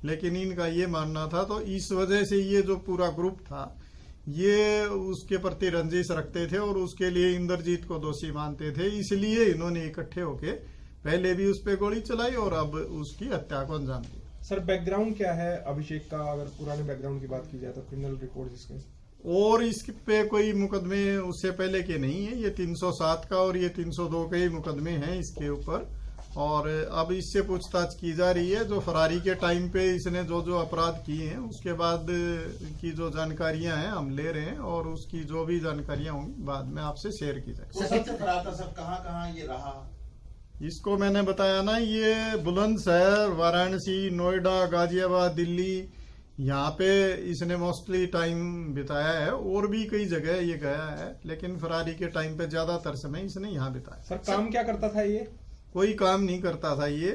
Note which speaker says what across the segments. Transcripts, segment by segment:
Speaker 1: लेकिन इनका ये मानना था, तो इस वजह से ये जो पूरा ग्रुप था ये उसके प्रति रंजिश रखते थे और उसके लिए इंद्रजीत को दोषी मानते थे, इसलिए इन्होंने इकट्ठे होके पहले भी उस पर गोली चलाई और अब उसकी हत्या को अंजाम दिया।
Speaker 2: सर बैकग्राउंड क्या है अभिषेक का, अगर पुराने बैकग्राउंड की बात की जाए तो क्रिमिनल रिकॉर्ड इसके?
Speaker 1: और इस पे कोई मुकदमे उससे पहले के नहीं है, ये 307 का और ये 302 के ही मुकदमे हैं इसके ऊपर। और अब इससे पूछताछ की जा रही है। जो फरारी के टाइम पे इसने जो जो अपराध किए हैं उसके बाद की जो जानकारियां हैं हम ले रहे हैं और उसकी जो भी जानकारियां होंगी बाद में आपसे शेयर की जाएगी।
Speaker 3: सबसे फरार था सर, कहाँ ये रहा?
Speaker 1: इसको मैंने बताया ना, ये बुलंदशहर, वाराणसी, नोएडा, गाजियाबाद, दिल्ली, यहाँ पे इसने मोस्टली टाइम बिताया है। और भी कई जगह ये गया है, लेकिन फरारी के टाइम पे ज्यादातर समय इसने यहाँ बिताया।
Speaker 2: सर काम क्या करता था ये?
Speaker 1: कोई काम नहीं करता था ये,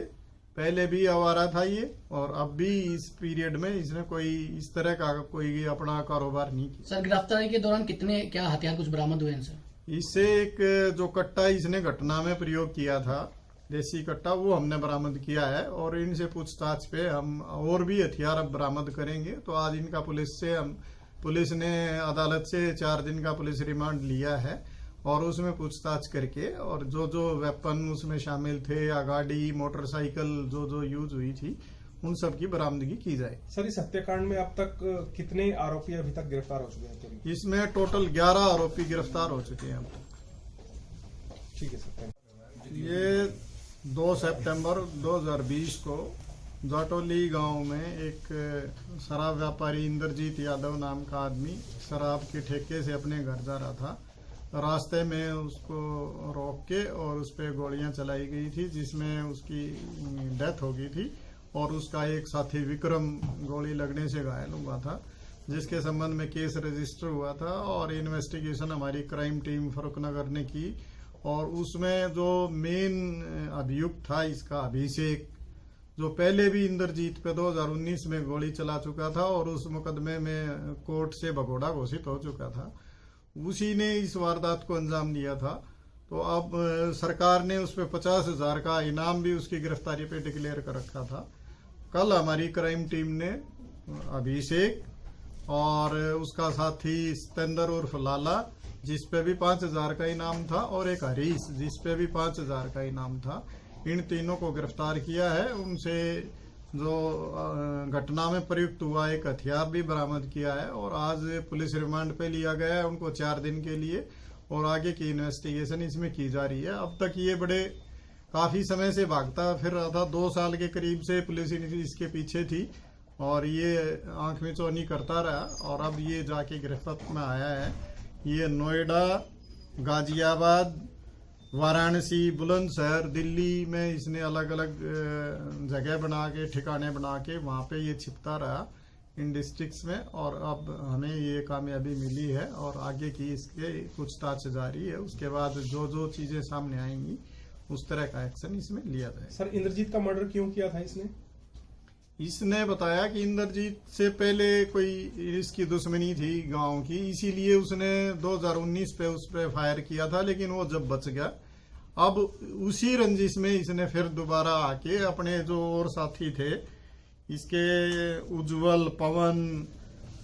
Speaker 1: पहले भी आवारा था ये, और अब भी इस पीरियड में इसने कोई इस तरह का कोई अपना कारोबार नहीं किया।
Speaker 4: सर गिरफ्तारी के दौरान कितने क्या हथियार कुछ बरामद हुए इनसे?
Speaker 1: इससे एक जो कट्टा इसने घटना में प्रयोग किया था, देसी कट्टा, वो हमने बरामद किया है। और इनसे पूछताछ पे हम और भी हथियार अब बरामद करेंगे। तो आज इनका पुलिस ने अदालत से 4 दिन का पुलिस रिमांड लिया है और उसमें पूछताछ करके और जो जो वेपन उसमें शामिल थे या गाड़ी, मोटरसाइकिल जो जो यूज हुई थी, उन सब की बरामदगी की जाए।
Speaker 2: सर इस हत्याकांड में अब तक कितने आरोपी अभी तक गिरफ्तार हो चुके हैं?
Speaker 1: इसमें टोटल 11 आरोपी गिरफ्तार हो चुके हैं अब तक।
Speaker 2: ठीक है सर।
Speaker 1: ये 2 सितंबर 2020 को जाटोली गांव में एक शराब व्यापारी इंद्रजीत यादव नाम का आदमी शराब के ठेके से अपने घर जा रहा था। रास्ते में उसको रोक के और उस पर गोलियां चलाई गई थी, जिसमें उसकी डेथ हो गई थी। और उसका एक साथी विक्रम गोली लगने से घायल हुआ था, जिसके संबंध में केस रजिस्टर हुआ था और इन्वेस्टिगेशन हमारी क्राइम टीम फरुखनगर ने की। और उसमें जो मेन अभियुक्त था इसका अभिषेक, जो पहले भी इंद्रजीत पे 2019 में गोली चला चुका था और उस मुकदमे में कोर्ट से भगोड़ा घोषित हो चुका था, उसी ने इस वारदात को अंजाम दिया था। तो अब सरकार ने उस पर 50,000 का इनाम भी उसकी गिरफ्तारी पे डिक्लेयर कर रखा था। कल हमारी क्राइम टीम ने अभिषेक और उसका साथी सतेंद्र उर्फ लाला, जिस पे भी 5,000 का इनाम था, और एक हरीश जिस पे भी 5,000 का इनाम था, इन तीनों को गिरफ्तार किया है। उनसे जो घटना में प्रयुक्त हुआ एक हथियार भी बरामद किया है और आज पुलिस रिमांड पे लिया गया है उनको 4 दिन के लिए। और आगे की इन्वेस्टिगेशन इसमें की जा रही है। अब तक ये बड़े काफी समय से भागता फिर रहा था, 2 साल के करीब से पुलिस इसके पीछे थी और ये आंख में चौनी करता रहा और अब ये जाके गिरफ्त में आया है। ये नोएडा, गाजियाबाद, वाराणसी, बुलंदशहर, दिल्ली में इसने अलग अलग जगह बना के, ठिकाने बना के वहाँ पे ये छिपता रहा इन डिस्ट्रिक्ट्स में। और अब हमें ये कामयाबी मिली है और आगे की इसके पूछताछ जारी है। उसके बाद जो जो चीजें सामने आएंगी उस तरह का एक्शन इसमें लिया जाए।
Speaker 2: सर इंद्रजीत का मर्डर क्यों किया था
Speaker 1: इसने बताया कि इंद्रजीत से पहले कोई इसकी दुश्मनी थी गांव की, इसीलिए उसने 2019 पे उस पर फायर किया था, लेकिन वो जब बच गया, अब उसी रंजिश में इसने फिर दोबारा आके अपने जो और साथी थे इसके उज्जवल, पवन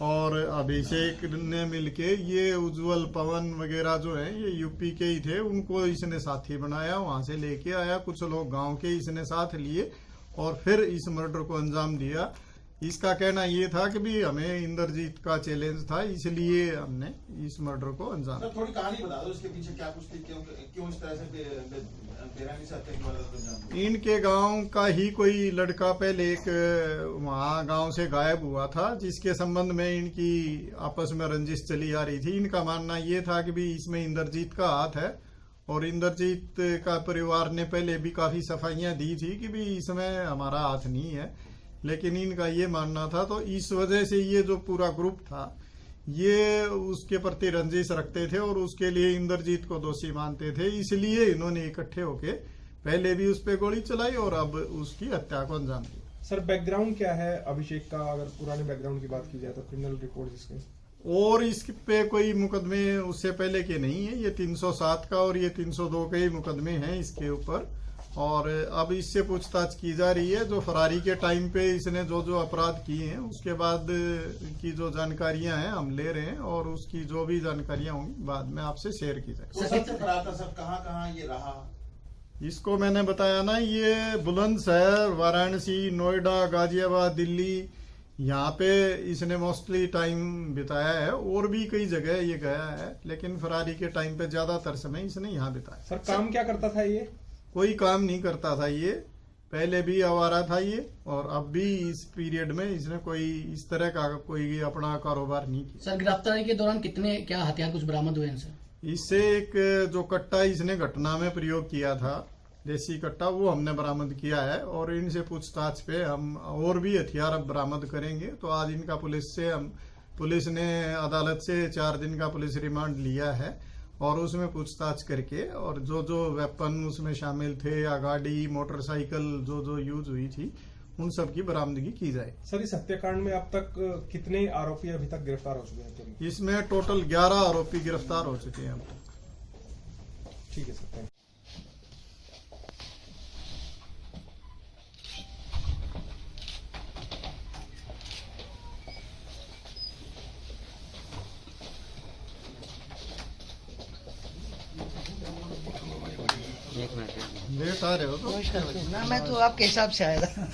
Speaker 1: और अभिषेक ने मिलके, ये उज्जवल, पवन वगैरह जो है ये यूपी के ही थे, उनको इसने साथी बनाया, वहां से लेके आया, कुछ लोग गांव के इसने साथ लिए और फिर इस मर्डर को अंजाम दिया। इसका कहना ये था कि भी हमें इंद्रजीत का चैलेंज था, इसलिए हमने इस मर्डर को अंजाम दिया।
Speaker 3: थोड़ी कहानी बता दो इसके पीछे क्या कुछ थी, क्यों इस तरह से बेरहमी से हत्या की वारदात को अंजाम दिया?
Speaker 1: इनके गांव का ही कोई लड़का पहले एक वहां गांव से गायब हुआ था, जिसके संबंध में इनकी आपस में रंजिश चली आ रही थी। इनका मानना ये था कि भी इसमें इंद्रजीत का हाथ है और इंद्रजीत का परिवार ने पहले भी काफी सफाइयां दी थी कि भी इसमें हमारा हाथ नहीं है, लेकिन इनका ये मानना था। तो इस वजह से ये जो पूरा ग्रुप था ये उसके प्रति रंजिश रखते थे और उसके लिए इंद्रजीत को दोषी मानते थे, इसलिए इन्होंने इकट्ठे होके पहले भी उस पर गोली चलाई और अब उसकी हत्या को अंजाम दिया।
Speaker 2: सर बैकग्राउंड क्या है अभिषेक का, अगर पुराने बैकग्राउंड की बात की जाए तो क्रिमिनल रिकॉर्ड इसके?
Speaker 1: और इस पे कोई मुकदमे उससे पहले के नहीं है, ये 307 का और ये 302 के ही मुकदमे हैं इसके ऊपर। और अब इससे पूछताछ की जा रही है। जो फरारी के टाइम पे इसने जो जो अपराध किए हैं उसके बाद की जो जानकारियां हैं हम ले रहे हैं, और उसकी जो भी जानकारियां होंगी बाद में आपसे शेयर की जाएगी।
Speaker 3: वो सबसे फरार था सर, कहाँ कहाँ ये रहा?
Speaker 1: इसको मैंने बताया ना, ये बुलंदशहर, वाराणसी, नोएडा, गाजियाबाद, दिल्ली, यहाँ पे इसने मोस्टली टाइम बिताया है। और भी कई जगह ये गया है, लेकिन फरारी के टाइम पे ज्यादातर समय इसने यहाँ बिताया।
Speaker 2: सर काम क्या करता था ये?
Speaker 1: कोई काम नहीं करता था ये, पहले भी आवारा था ये, और अब भी इस पीरियड में इसने कोई इस तरह का कोई अपना कारोबार नहीं किया।
Speaker 4: सर गिरफ्तारी के दौरान कितने क्या हथियार कुछ बरामद हुए इनसे?
Speaker 1: इससे एक जो कट्टा इसने घटना में प्रयोग किया था, देसी कट्टा, वो हमने बरामद किया है। और इनसे पूछताछ पे हम और भी हथियार अब बरामद करेंगे। तो आज इनका पुलिस ने अदालत से 4 दिन का पुलिस रिमांड लिया है, और उसमें पूछताछ करके और जो जो वेपन उसमें शामिल थे या गाड़ी, मोटरसाइकिल जो जो यूज हुई थी, उन सब की बरामदगी की जाए।
Speaker 2: सर इस हत्याकांड में अब तक कितने आरोपी अभी तक गिरफ्तार हो चुके हैं?
Speaker 1: इसमें टोटल 11 आरोपी गिरफ्तार हो चुके हैं अब तक।
Speaker 2: ठीक है सर, थैंक यू।
Speaker 1: लेट आ रहे हो तो
Speaker 5: ना, मैं तो आपके हिसाब से आया था।